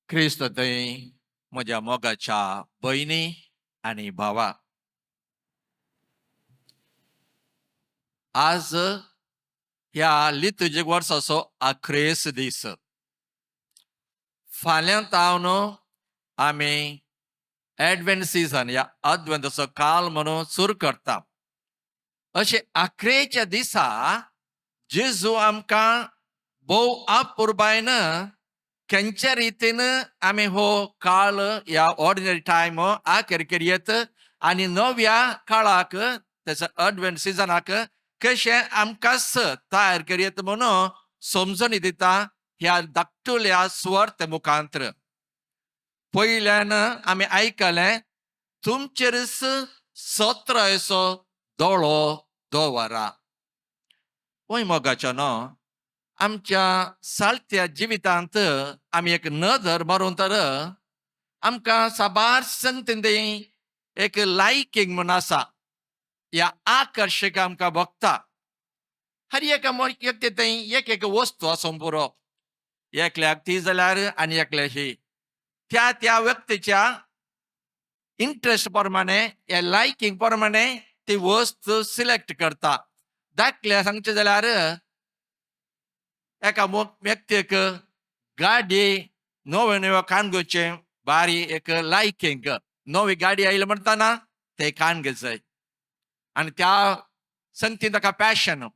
ख्रिस्त थंय म्हज्या मोगाच्या भयणी आनी भावा, आज ह्या लितुजीक वर्साचो आखरेस दीस. फाल्यां तावन आमी एडवेंट सीझन या अद्वेंताचो काल म्हणून सुरू करता. अशे आखरेच्या दिसा जेजू आमकां भोव अपुरबायेन खंयच्या रितीन आमी हो काळ या ऑर्डिनरी टायम आखेर येत आनी नव्या काळाक त्याच्या अडवेंट सिजनाक कशें आमकांच तयार करीत म्हणून समजणी दिता ह्या धाकटुल्या सुवार्ते मुखांतर. पयल्यान आमी आयकलें, तुमचेरच सत्रायचो दोळो दवरा. वय मोगाच्या न्हू, आमच्या सालत्या जिवितांत आमी एक नदर मारून तर आमकां साबार संतीन एक लायकींग म्हूण आसा, ह्या आकर्शक आमकां भोगता. हर एक एक वस्तू आसूं पुरो. एकल्याक ती जाल्यार आनी एकल्याक ही. त्या त्या व्यक्तीच्या इंट्रस्ट प्रमाणे या लायकींग प्रमाणे ती वस्तू सिलेक्ट करता. दाखले सांगचे जाल्यार एका व्यक्तीक गाडी नव्यो नव्यो काणगोचे बारी एक लायकींग. नवी गाडी आयली म्हणटाना ते काणगे जाय आनी त्या संगतीन ताका पॅशन.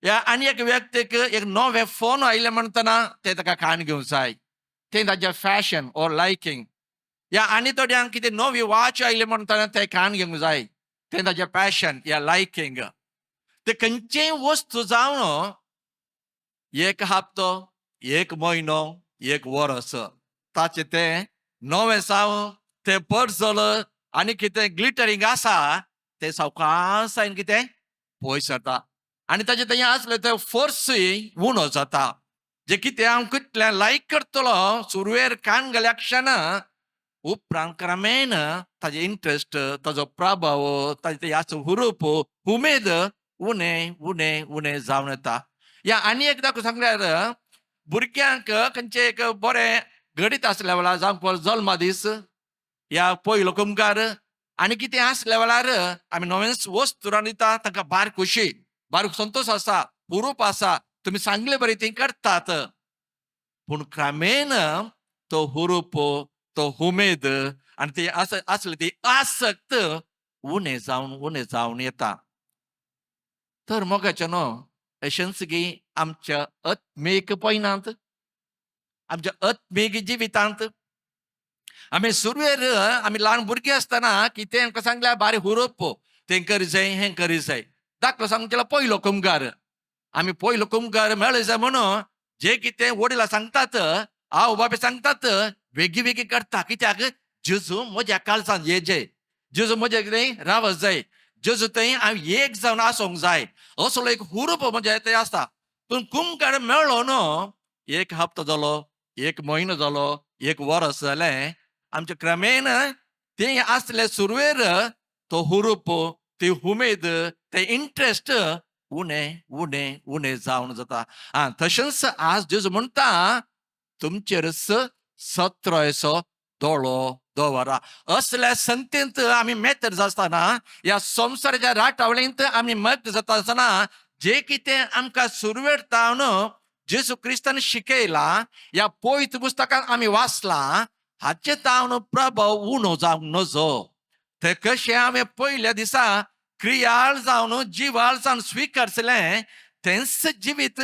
या आनी एक व्यक्तीक एक नवे फोन आयले म्हणटाना ते ताका काण घेवंक जाय, ते ताजें फॅशन ऑर लायकींग. या आनी थोड्यांक कितें नवी वॉच आयली म्हणटाना ते काण घेवंक जाय, ते ताजें पॅशन या लायकींग. ते खंयचीय वस्तू जावन एक हप्तो, एक म्हयनो, एक वर्स ताचे ते नवे जावं ते पर्जल आनी कितें ग्लिटरींग आसा ते सावकासायन कितें पयस जाता आनी ताचे थंय आसले ते फोर्सूय उणो जाता. जे कितें हांव कितलें लायक करतलो सुरवेर कान गेल्या क्षणा उपरांत क्रमेण ताजे इंट्रस्ट, ताजो प्रभाव, ताजे ह्याचो हुरूप, उमेद उणें उणें उणें जावन येता. या आनी एकदां सांगल्यार भुरग्यांक खंयचे एक बरें घडीत आसल्या वेळार जावं जल्मा दीस या पयलो कुमकार आनी कितें आसल्या वेळार आमी नवें वस्तू दिता, तांकां बार खुशी, बार संतोश आसा, हुरूप आसा, तुमी सांगले बरें ती करतात. पूण क्रमेण तो हुरूप, तो उमेद आनी ती आसली ती आसक्त उणें जावन येता. तर मोगाचें न्हू, अशेंच गी आमच्या आत्मीक पयनांत, आमच्या आत्मीक जिवितांत आमी सुरवेर आमी ल्हान भुरगीं आसतना कितें आमकां सांगल्यार बारी हुरूप, तें करी जाय, हें करी जाय. दाखलो सांगचेलो पयलो कुमकार. आमी पयलो कुमकार मेळ्ळो जाय म्हणून जे कितें वडिलां सांगतात, आवय बापूय सांगतात, वेगळी वेगळी करता. कित्याक जेजू म्हज्या काळजांत येजे, जेजू म्हज्या कितें रावत जाय, जेजू थंय हांव एक जावन आसूंक जाय, असलो एक हुरूप म्हज्या थंय आसता. पूण कुमकार मेळ्ळो न्हू, एक हप्तो जालो, एक म्हयनो जालो, एक वर्स जालें, आमचे क्रमेण ते आसले सुरवेर तो हुरूप, ती उमेद, ते इंट्रस्ट उणें उणें उणें जावन जाता. तशेंच आज जेजू म्हणटा, तुमचेरच सत्रायचो दोळो दवरा. असल्या संतींत आमी मेतर आसतना, ह्या संवसाराच्या राटावळींत आमी मग्न जाता आसतना जे कितें आमकां सुरवेर तावन जेजू क्रिस्तान शिकयला, ह्या पवित्र पुस्तकांत आमी वाचला, हाचे तावन प्रभाव उणो जावंक नजो. ते कशें आमी पयल्या दिसा क्रियाळ जावन जिवाळ जावन स्विकारसलें तेंच जिवीत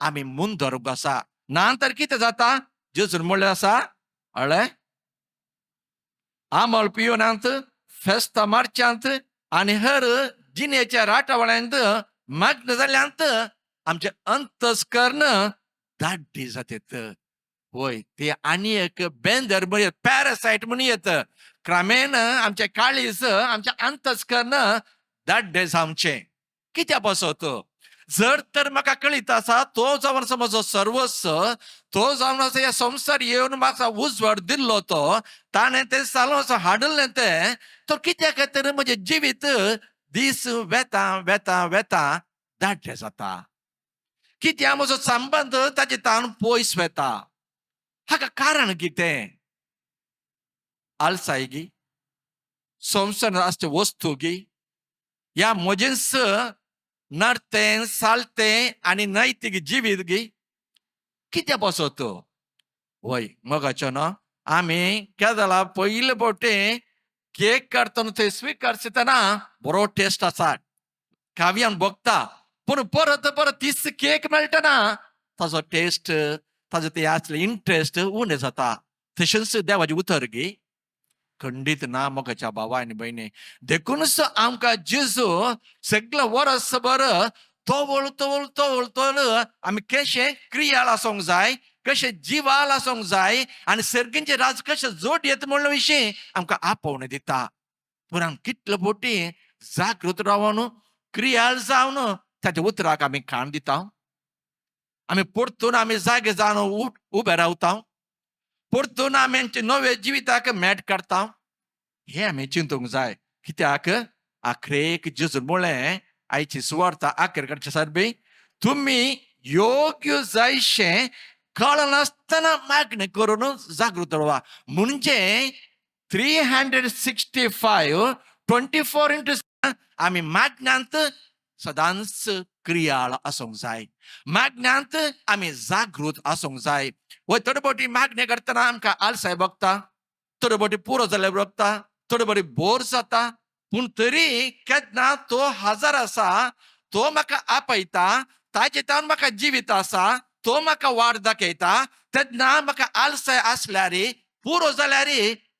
आमी मून धरूंक आसा. नांतर कितें जाता, जेजून म्हणलें आसा, हळें आमोल पियोनांत, फेस्तां मारच्यांत आनी हेर जिणेच्या राटावळ्यांत मग्न जाल्यांत आमचे अंतस्करण दाड्डी जातात. होय, ते आनी एक बेंदर म्हणून पॅरासायट म्हणून येत. क्रमेण आमचे काळीज, आमचे अंतस्करण दाड्डे जावचें. कित्या पासत? जर तर म्हाका कळीत आसा, तो जावन आसा म्हजो सर्वस्व, तो जावन आसा ह्या संवसार येवन म्हाका उजवाड दिल्लो, तो ताणें तें जालो असो हाडलें तें, तो कित्या खातीर म्हजें जिवीत दीस वेता वेता वेता दाड्डे जाता. कित्या म्हजो संबंद ताचे तान पयस वेता. हाका कारण कितें? आलसायगी, संवसार असते वस्तूगी, ह्या मोजेन्स नडतें सालतें आनी नैतीक जिवीत गी कितें बसत? वय मगाच्या न्हू आमी क्या जाला पयले बोटे केक काडटना थंय स्वीकारतना बरो टेस्ट आसा काव्यान बघता पूण परत परत तीच केक मेळटना ताजो टेस्ट ताजो ते असले इंट्रस्ट उणें जाता. तशेंच देवाचें उतर गी खंडीत ना मोगाच्या भावा आनी भयणी. देखूनच आमकां जेजू सगळं वर्सभर तोवळ तोवळ तोवळ तोवळ आमी कशें क्रियाळ आसूंक जाय, कशें जिवाल आसूंक जाय आनी सर्गींचे राज कशें जोड येता म्हणल्या विशीं आमकां आपोवणें दिता. पूण आमी कितले बोटी जागृत रावन क्रियाळ जावन ताच्या उतराक आमी कान दिता. आमी परतून आमी जागे जावन उबे रावता. परतून आमी आमचे नवे जिविताक मेट काडटा. हे आमी चिंतूंक जाय. कित्याक आखरेक जेजून म्हळें आयची सुवार्ता आखेरकडचे सरबी तुमी योग्य जायशें कळनासतना मागणें करून जागृत रावा. म्हणजे 365 24 आमी मागण्यांत सदांच क्रियाळ आसूंक जाय. मागण्यांत आमी जागृत आसूंक जाय. वय थोडे फावटी मागणें करतना आमकां आलसाय भोगता, थोडे फावटी पुरो जाल्यार भोगता, थोडे फावटी बोर जाता. पूण तरी केन्ना तो हजार आसा, तो म्हाका आपयता, ताचे तावन म्हाका जिवीत आसा, तो म्हाका वाट दाखयता. तेन्ना म्हाका आलसाय आसल्यार पुरो जाल्यार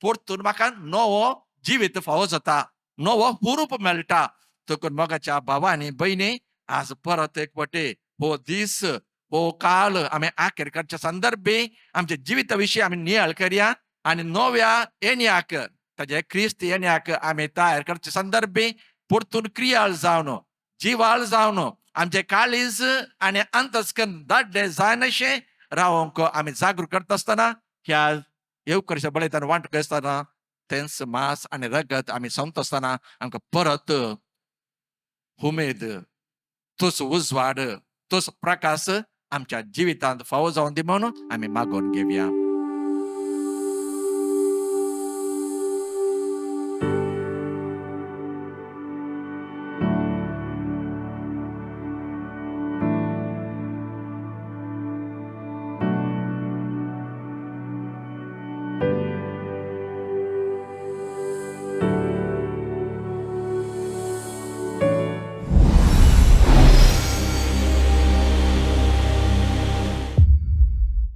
परतून म्हाका नवो जिवीत फावो जाता, नवो हुरूप मेळटा. देखून मोगाच्या भावा आनी भयणी आज परत एक फावटी हो दीस हो काळ आमी आखेरकडच्या संदर्भी आमच्या जिविता विशीं आमी नियाळ करया आनी नव्या येण्याक ताजे क्रिस्त येण्याक आमी तयार करचे संदर्भी परतून क्रियाळ जावन जिवाळ जावन आमचे काळीज आनी अंतस्करण दाडले जायनाशें रावोंक आमी जागृत करता आसतना ह्या येवकरच्या बळयतान वांटो आसतना तेंच मास आनी रगत आमी सोंपता आसतना आमकां परत उमेद तोच उजवाड तोच प्रकाश आमच्या जिवितांत फावो जावन दी म्हणून आमी मागोवन घेवया.